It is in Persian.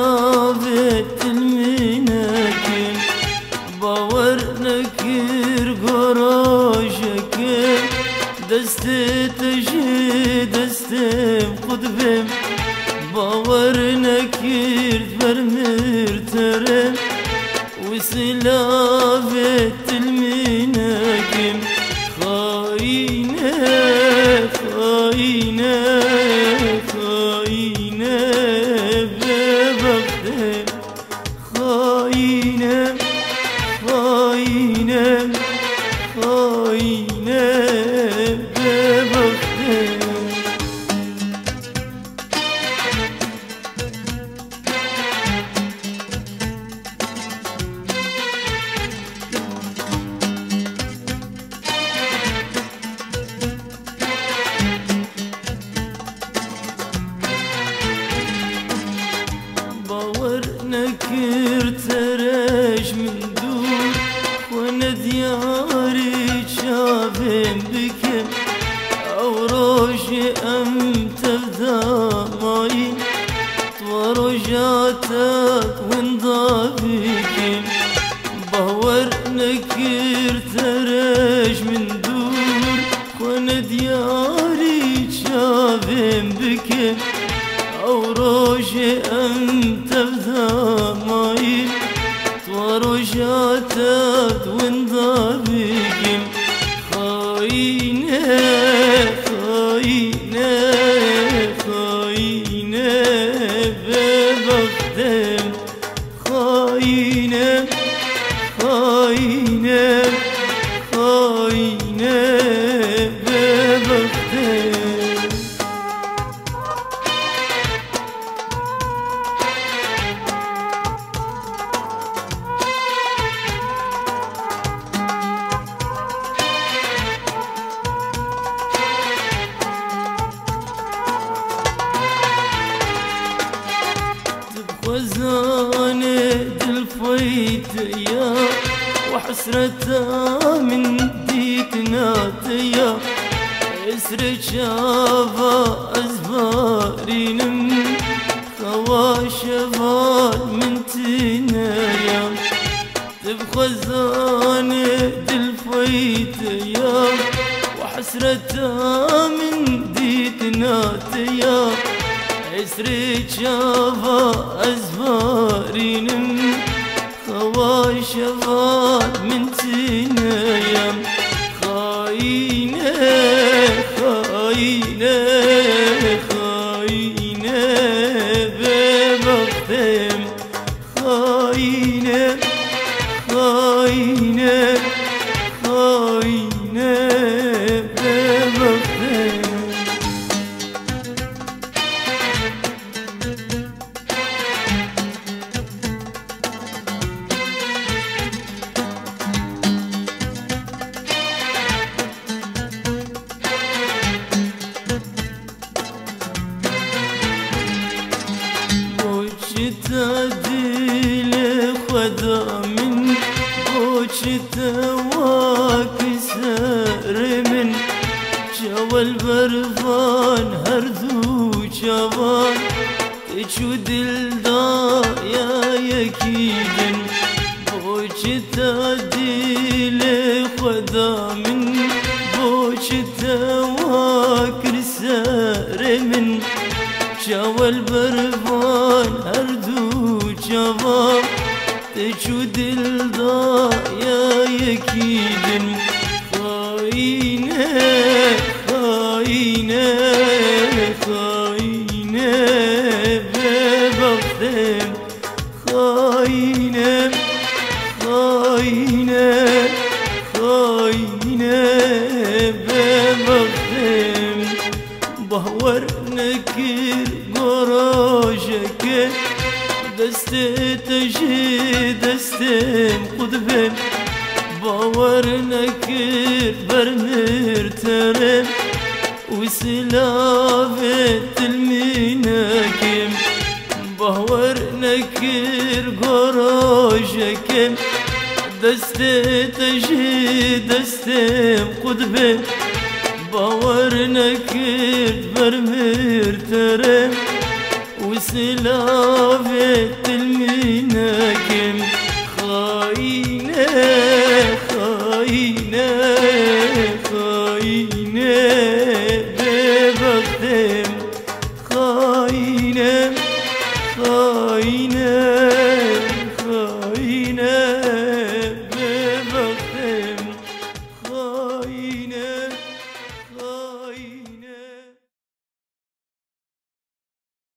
سلافت المناكم باور نكر قراجك دستي تجي دستي قدبم باور نكر برمر ترم وسلافت المناكم خاينة خاينة خاينة ببغداد خاينة خاينة خاينة ببغداد نكر ترج من دور وانا دياري شافم بكم او روجي ام تبدا ماين تورجاتك وانضافكم باور نكر ترج من دور وانا دياري شافم بكم او روجي ام تبدا ماين تورجاتك وانضافكم خاينة خاينة خاينة ببغداد خاينة خاينة خاينة ببغداد وزانة الفيت يا وحسرتها من ديتنا يا اسرك شافا ازبارين خواشفات من تنايا تبقى زانة الفيت يا وحسرتها من ديتنا يا اسرك شافا ازبارين خواشفات من تنايا خاينة خاينة خاينة ببغداد خاينة خاينة خاينة ببغداد تعديل خذا من بوش تواك سر من جوا البرفان هردو جوان تجود الدايا يكيدن بوش تعديل خذا من بوش تواك سر من جوا البرفان هردو جوان تجود الضايا يكيدن خاينة خاينة خاينة ببغداد خاينة خاينة خاينة ببغداد بهور نكر قراجك دستي تجي دستي قدبم باور نكر برمر ترم وسلافت المناكم باور نكر قراجك دستي تجي دستي قدبم باور نكر برمر ترم وسلافة